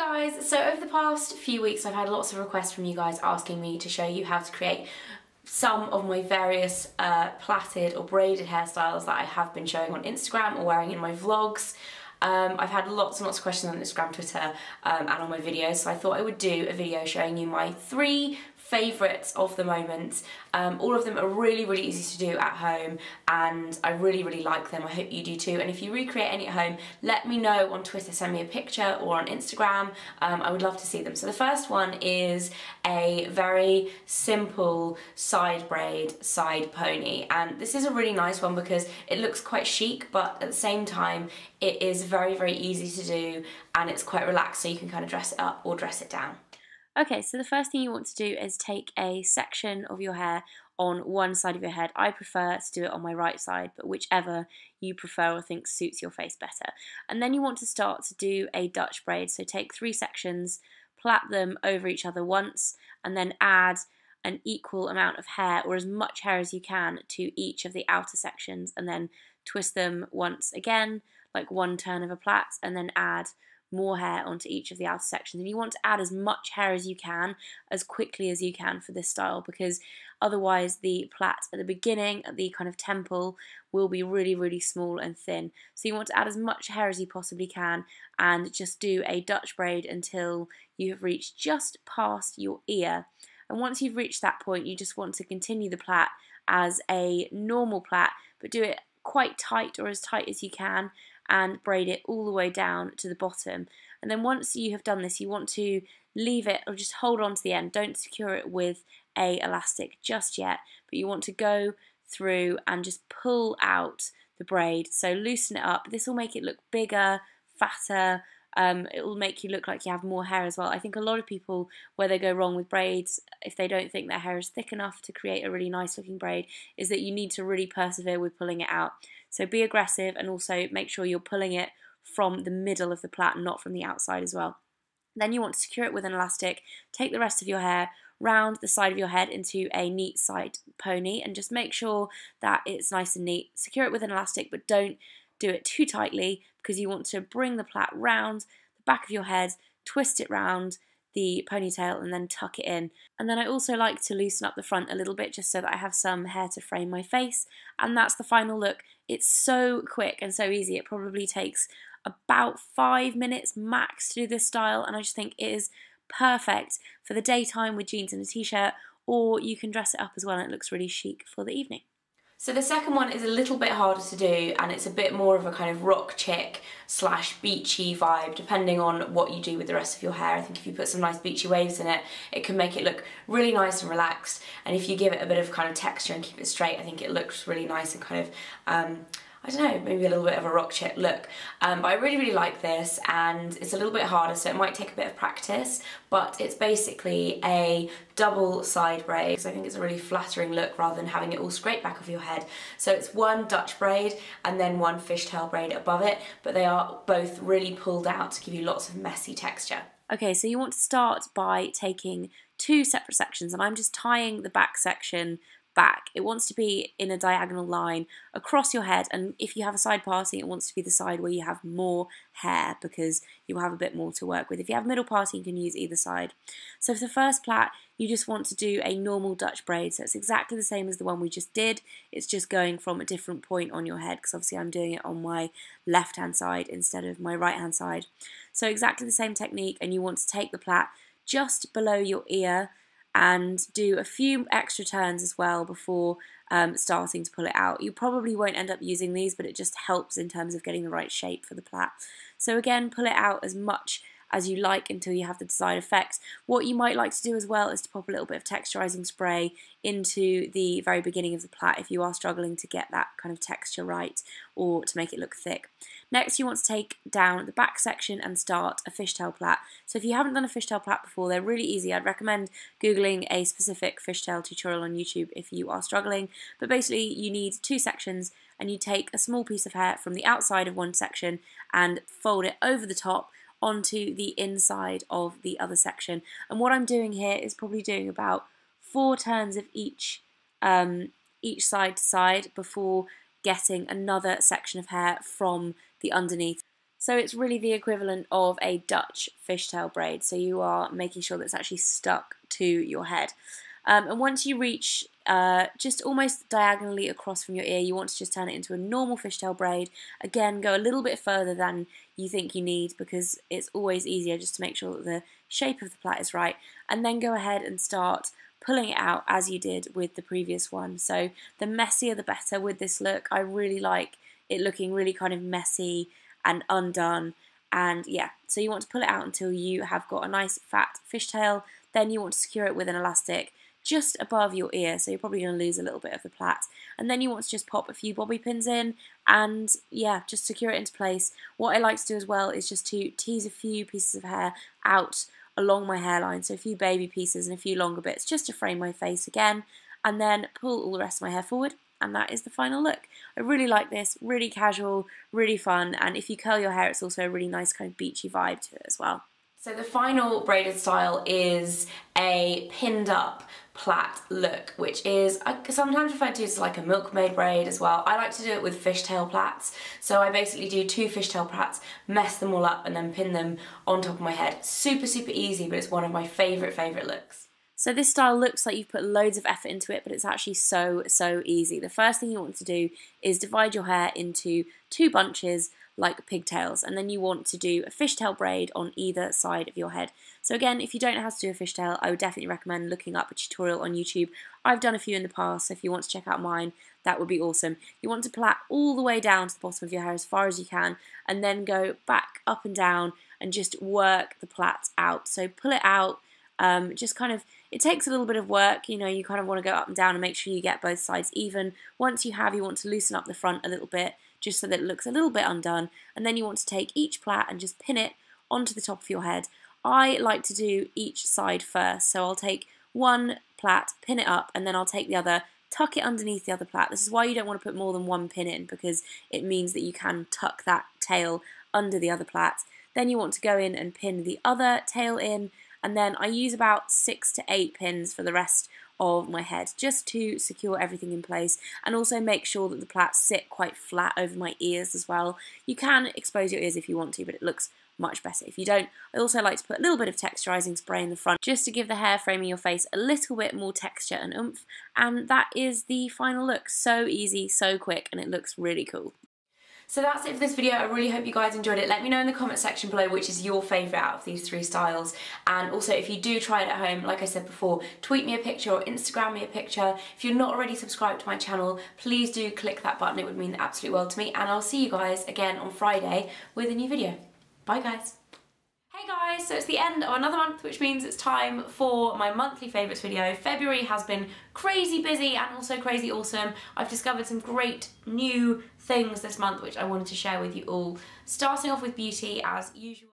Hi guys, so over the past few weeks I've had lots of requests from you guys asking me to show you how to create some of my various plaited or braided hairstyles that I have been showing on Instagram or wearing in my vlogs. I've had lots and lots of questions on Instagram, Twitter and on my videos, so I thought I would do a video showing you my 3 favourites of the moment. All of them are really easy to do at home and I really like them. I hope you do too, and if you recreate any at home, let me know on Twitter, send me a picture, or on Instagram. I would love to see them. So the first one is a very simple side braid, side pony, and this is a really nice one because it looks quite chic, but at the same time it is very easy to do and it's quite relaxed, so you can kind of dress it up or dress it down. Okay, so the first thing you want to do is take a section of your hair on one side of your head. I prefer to do it on my right side, but whichever you prefer or think suits your face better. And then you want to start to do a Dutch braid. So take 3 sections, plait them over each other once, and then add an equal amount of hair, or as much hair as you can, to each of the outer sections, and then twist them once again, like one turn of a plait, and then add more hair onto each of the outer sections. And you want to add as much hair as you can, as quickly as you can for this style, because otherwise the plait at the beginning, at the kind of temple, will be really small and thin. So you want to add as much hair as you possibly can and just do a Dutch braid until you have reached just past your ear. And once you've reached that point, you just want to continue the plait as a normal plait, but do it quite tight, or as tight as you can, and braid it all the way down to the bottom. And then once you have done this, you want to leave it, or just hold on to the end. Don't secure it with a elastic just yet, but you want to go through and just pull out the braid. So loosen it up. This will make it look bigger, fatter. It will make you look like you have more hair as well. I think a lot of people, where they go wrong with braids, if they don't think their hair is thick enough to create a really nice looking braid, is that you need to really persevere with pulling it out. So be aggressive, and also make sure you're pulling it from the middle of the plait, not from the outside as well. Then you want to secure it with an elastic. Take the rest of your hair round the side of your head into a neat side pony, and just make sure that it's nice and neat. Secure it with an elastic, but don't do it too tightly, because you want to bring the plait round the back of your head, twist it round the ponytail, and then tuck it in. And then I also like to loosen up the front a little bit, just so that I have some hair to frame my face. And that's the final look. It's so quick and so easy. It probably takes about 5 minutes max to do this style, and I just think it is perfect for the daytime with jeans and a t-shirt, or you can dress it up as well and it looks really chic for the evening. So the second one is a little bit harder to do, and it's a bit more of a kind of rock chick / beachy vibe, depending on what you do with the rest of your hair. I think if you put some nice beachy waves in it, it can make it look really nice and relaxed, and if you give it a bit of kind of texture and keep it straight, I think it looks really nice and kind of I don't know, maybe a little bit of a rock chick look. But I really like this, and it's a little bit harder, so it might take a bit of practice, but it's basically a double side braid, because I think it's a really flattering look rather than having it all straight back of your head. So it's one Dutch braid and then one fishtail braid above it, but they are both really pulled out to give you lots of messy texture. Okay, so you want to start by taking 2 separate sections, and I'm just tying the back section back. It wants to be in a diagonal line across your head, and if you have a side parting, it wants to be the side where you have more hair, because you'll have a bit more to work with. If you have middle parting, you can use either side. So for the first plait, you just want to do a normal Dutch braid, so it's exactly the same as the one we just did. It's just going from a different point on your head, because obviously I'm doing it on my left hand side instead of my right hand side. So exactly the same technique, and you want to take the plait just below your ear and do a few extra turns as well before starting to pull it out. You probably won't end up using these, but it just helps in terms of getting the right shape for the plait. So again, pull it out as much as you like until you have the desired effects. What you might like to do as well is to pop a little bit of texturizing spray into the very beginning of the plait if you are struggling to get that kind of texture right, or to make it look thick. Next, you want to take down the back section and start a fishtail plait. So if you haven't done a fishtail plait before, they're really easy. I'd recommend googling a specific fishtail tutorial on YouTube if you are struggling. But basically, you need 2 sections, and you take a small piece of hair from the outside of one section and fold it over the top onto the inside of the other section. And what I'm doing here is probably doing about 4 turns of each side to side before getting another section of hair from the underneath. So it's really the equivalent of a Dutch fishtail braid. So you are making sure that it's actually stuck to your head. And once you reach just almost diagonally across from your ear, you want to just turn it into a normal fishtail braid. Again, go a little bit further than you think you need, because it's always easier just to make sure that the shape of the plait is right. And then go ahead and start pulling it out as you did with the previous one. So the messier the better with this look. I really like it looking really kind of messy and undone. And yeah, so you want to pull it out until you have got a nice fat fishtail. Then you want to secure it with an elastic just above your ear, so you're probably going to lose a little bit of the plait. And then you want to just pop a few bobby pins in and yeah, just secure it into place. What I like to do as well is just to tease a few pieces of hair out along my hairline, so a few baby pieces and a few longer bits just to frame my face again, and then pull all the rest of my hair forward, and that is the final look. I really like this, really casual, really fun, and if you curl your hair it's also a really nice kind of beachy vibe to it as well. So the final braided style is a pinned up plait look, which is sometimes referred to as like a milkmaid braid as well. I like to do it with fishtail plaits. So I basically do 2 fishtail plaits, mess them all up and then pin them on top of my head. Super, super easy, but it's one of my favourite looks. So this style looks like you've put loads of effort into it, but it's actually so easy. The first thing you want to do is divide your hair into 2 bunches like pigtails, and then you want to do a fishtail braid on either side of your head. So again, if you don't know how to do a fishtail, I would definitely recommend looking up a tutorial on YouTube. I've done a few in the past, so if you want to check out mine, that would be awesome. You want to plait all the way down to the bottom of your hair as far as you can, and then go back up and down and just work the plait out. So pull it out, just kind of, it takes a little bit of work, you know, you kind of want to go up and down and make sure you get both sides even. Once you have, you want to loosen up the front a little bit, just so that it looks a little bit undone, and then you want to take each plait and just pin it onto the top of your head. I like to do each side first, so I'll take one plait, pin it up, and then I'll take the other, tuck it underneath the other plait. This is why you don't want to put more than one pin in, because it means that you can tuck that tail under the other plait. Then you want to go in and pin the other tail in, and then I use about 6 to 8 pins for the rest of my head, just to secure everything in place, and also make sure that the plaits sit quite flat over my ears as well. You can expose your ears if you want to, but it looks much better if you don't. I also like to put a little bit of texturizing spray in the front, just to give the hair framing your face a little bit more texture and oomph, and that is the final look. So easy, so quick, and it looks really cool. So that's it for this video. I really hope you guys enjoyed it. Let me know in the comment section below which is your favourite out of these 3 styles. And also, if you do try it at home, like I said before, tweet me a picture or Instagram me a picture. If you're not already subscribed to my channel, please do click that button. It would mean the absolute world to me. And I'll see you guys again on Friday with a new video. Bye guys. Hey guys, so it's the end of another month, which means it's time for my monthly favourites video. February has been crazy busy and also crazy awesome. I've discovered some great new things this month which I wanted to share with you all. Starting off with beauty as usual.